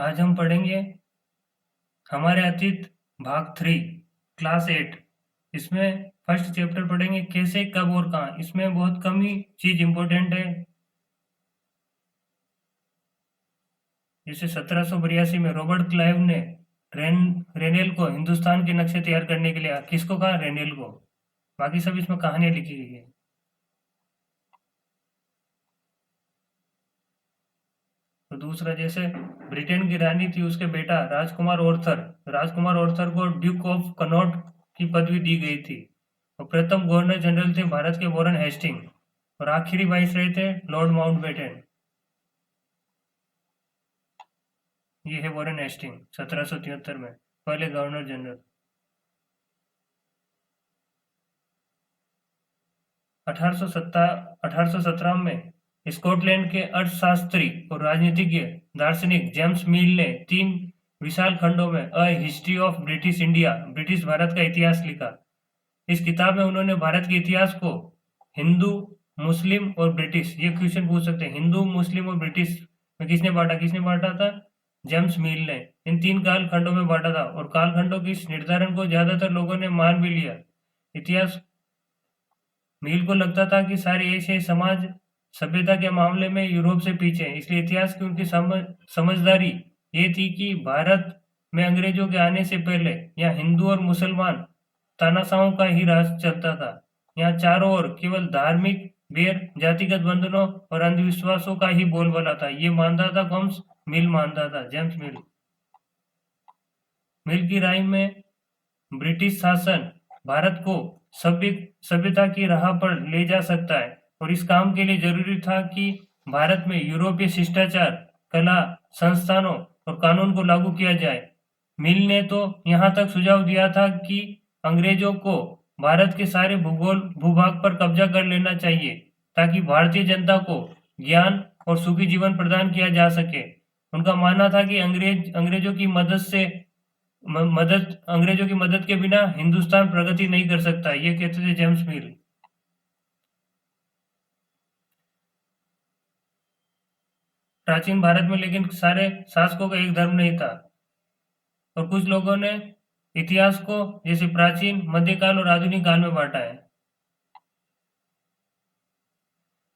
आज हम पढ़ेंगे हमारे अतीत भाग 3 क्लास 8। इसमें फर्स्ट चैप्टर पढ़ेंगे कैसे कब और कहाँ। इसमें बहुत कम ही चीज इम्पोर्टेंट है। जैसे 1782 में रॉबर्ट क्लाइव ने रेनेल को हिंदुस्तान के नक्शे तैयार करने के लिए किसको कहा? रेनेल को। बाकी सब इसमें कहानियां लिखी गई है। तो दूसरा, जैसे ब्रिटेन की रानी थी, उसके बेटा राजकुमार ऑर्थर को ड्यूक ऑफ कनॉट की पदवी दी गई थी। और प्रथम गवर्नर जनरल थे भारत के वॉरेन हेस्टिंग। और आखिरी वाइसराय थे लॉर्ड माउंटबेटन। ये है वॉरेन हेस्टिंग 1773 में पहले गवर्नर जनरल। 1817 में स्कॉटलैंड के अर्थशास्त्री और राजनीतिज्ञ दार्शनिक जेम्स मिल ने 3 विशाल खंडों में a history of British India, British Bharat का इतिहास लिखा। इस किताब में उन्होंने भारत के इतिहास को हिंदू, मुस्लिम और ब्रिटिश, ये क्वेश्चन पूछ सकते हैं, हिंदू, मुस्लिम और ब्रिटिश में किसने बांटा था? जेम्स मिल ने इन 3 कालखंडों में बांटा था। और कालखंडों के इस निर्धारण को ज्यादातर लोगों ने मान भी लिया। इतिहास मिल को लगता था कि सारे एशियाई समाज सभ्यता के मामले में यूरोप से पीछे हैं। इसलिए इतिहास की उनकी समझदारी ये थी कि भारत में अंग्रेजों के आने से पहले यहाँ हिंदू और मुसलमान तानाशाहों का ही राज चलता था। यहाँ चारों ओर केवल धार्मिक बैर, जातिगत बंधनों और अंधविश्वासों का ही बोलबाला था। ये मानता था जेम्स मिल। मिल की राय में ब्रिटिश शासन भारत को सभ्यता की राह पर ले जा सकता है। और इस काम के लिए जरूरी था कि भारत में यूरोपीय शिष्टाचार, कला, संस्थानों और कानून को लागू किया जाए। मिल ने तो यहाँ तक सुझाव दिया था कि अंग्रेजों को भारत के सारे भूभाग पर कब्जा कर लेना चाहिए ताकि भारतीय जनता को ज्ञान और सुखी जीवन प्रदान किया जा सके। उनका मानना था कि अंग्रेजों की मदद के बिना हिंदुस्तान प्रगति नहीं कर सकता। ये कहते थे जेम्स मिल। प्राचीन भारत में लेकिन सारे शासकों का एक धर्म नहीं था। और कुछ लोगों ने इतिहास को जैसे प्राचीन, मध्यकाल और आधुनिक काल में बांटा है।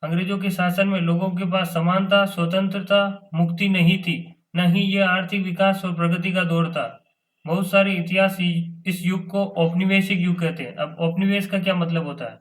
अंग्रेजों के शासन में लोगों के पास समानता, स्वतंत्रता, मुक्ति नहीं थी। न ही यह आर्थिक विकास और प्रगति का दौर था। बहुत सारे इतिहास इस युग को औपनिवेशिक युग कहते हैं। अब औपनिवेश का क्या मतलब होता है?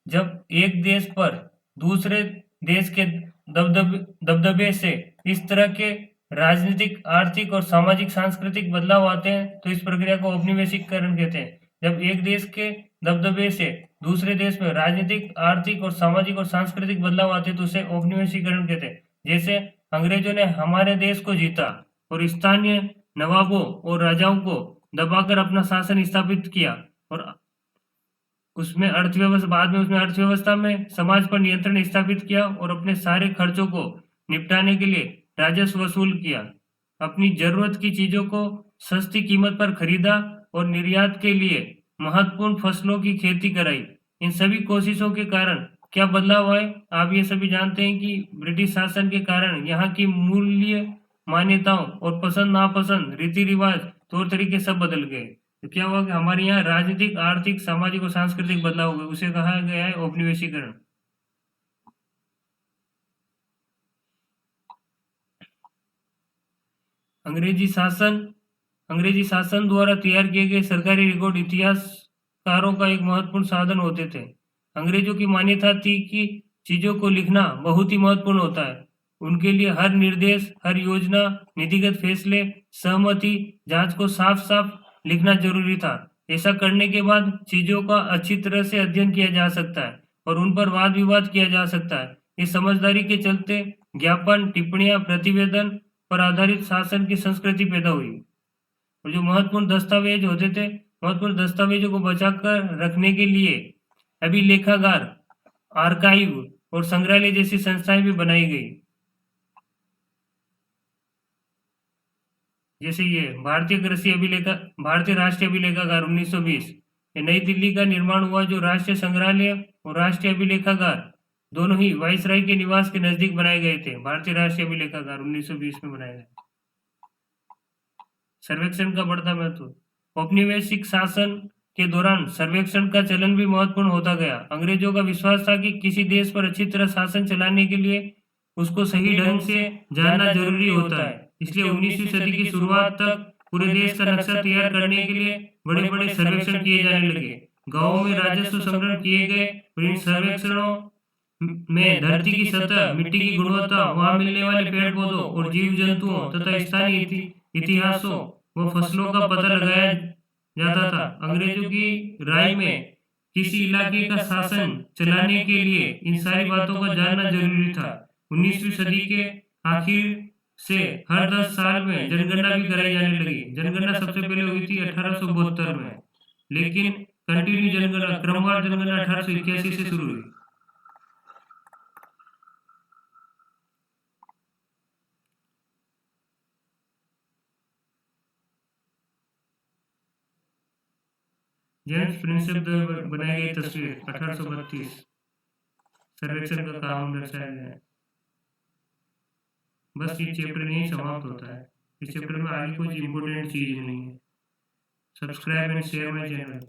जब एक देश पर दूसरे देश के दबदबे से इस तरह के राजनीतिक, आर्थिक और सामाजिक सांस्कृतिक बदलाव आते हैं तो इस प्रक्रिया को औपनिवेशिकरण कहते हैं। जब एक देश के दबदबे से दूसरे देश में राजनीतिक, आर्थिक और सामाजिक और सांस्कृतिक बदलाव आते हैं तो उसे औपनिवेशिकरण कहते हैं। जैसे अंग्रेजों ने हमारे देश को जीता और स्थानीय नवाबों और राजाओं को दबाकर अपना शासन स्थापित किया। और उसमें अर्थव्यवस्था में समाज पर नियंत्रण स्थापित किया और अपने सारे खर्चों को निपटाने के लिए राजस्व वसूल किया। अपनी जरूरत की चीजों को सस्ती कीमत पर खरीदा और निर्यात के लिए महत्वपूर्ण फसलों की खेती कराई। इन सभी कोशिशों के कारण क्या बदलाव आए? आप ये सभी जानते हैं कि ब्रिटिश शासन के कारण यहाँ की मूल्य, मान्यताओं और पसंद नापसंद, रीति रिवाज, तौर तरीके सब बदल गए। तो क्या हुआ कि हमारे यहाँ राजनीतिक, आर्थिक, सामाजिक और सांस्कृतिक बदलाव हुए। उसे कहा गया है औपनिवेशीकरण। अंग्रेजी शासन द्वारा तैयार किए गए सरकारी रिकॉर्ड इतिहासकारों का एक महत्वपूर्ण साधन होते थे। अंग्रेजों की मान्यता थी कि चीजों को लिखना बहुत ही महत्वपूर्ण होता है। उनके लिए हर निर्देश, हर योजना, नीतिगत फैसले, सहमति, जांच को साफ साफ लिखना जरूरी था। ऐसा करने के बाद चीजों का अच्छी तरह से अध्ययन किया जा सकता है और उन पर वाद विवाद किया जा सकता है। इस समझदारी के चलते ज्ञापन, टिप्पणियां, प्रतिवेदन पर आधारित शासन की संस्कृति पैदा हुई। और जो महत्वपूर्ण दस्तावेजों को बचाकर रखने के लिए अभिलेखागार, आर्काइव और संग्रहालय जैसी संस्थाएं भी बनाई गई। जैसे ये भारतीय राष्ट्रीय अभिलेखागार 1920, ये नई दिल्ली का निर्माण हुआ, जो राष्ट्रीय संग्रहालय और राष्ट्रीय अभिलेखागार दोनों ही वाइसराय के निवास के नजदीक बनाए गए थे। भारतीय राष्ट्रीय अभिलेखागार 1920 में बनाए गए। सर्वेक्षण का बढ़ता महत्व। औपनिवेशिक शासन के दौरान सर्वेक्षण का चलन भी महत्वपूर्ण होता गया। अंग्रेजों का विश्वास था कि किसी देश पर अच्छी तरह शासन चलाने के लिए उसको सही ढंग से जानना जरूरी होता है। इसलिए 19वीं सदी की शुरुआत तक पूरे देश का नक्शा तैयार करने के लिए बड़े बड़े सर्वेक्षण किए जाने लगे। गांवों में राजस्व संग्रह किए गए और इन सर्वेक्षणों में धरती की सतह, मिट्टी की गुणवत्ता, वहां मिलने वाले पेड़ पौधों और जीव जंतुओं तथा स्थानीय इतिहासों व फसलों का पता लगाया जाता था। अंग्रेजों की राय में किसी इलाके का शासन चलाने के लिए इन सारी बातों को जानना जरूरी था। 19वीं सदी के आखिर से हर 10 साल में जनगणना भी कराई जाने लगी। जनगणना सबसे पहले हुई थी 1872 में, लेकिन कंटिन्यू जनगणना, क्रमवार जनगणना 1881 से शुरू हुई। जेम्स प्रिंसेप द्वारा बनाई गई तस्वीर 1832 सर्वेक्षण का काम दर्शाया गया है। बस ये चैप्टर यहीं समाप्त होता है। इस चैप्टर में आगे कुछ इंपोर्टेंट चीज नहीं है। Subscribe and share my channel.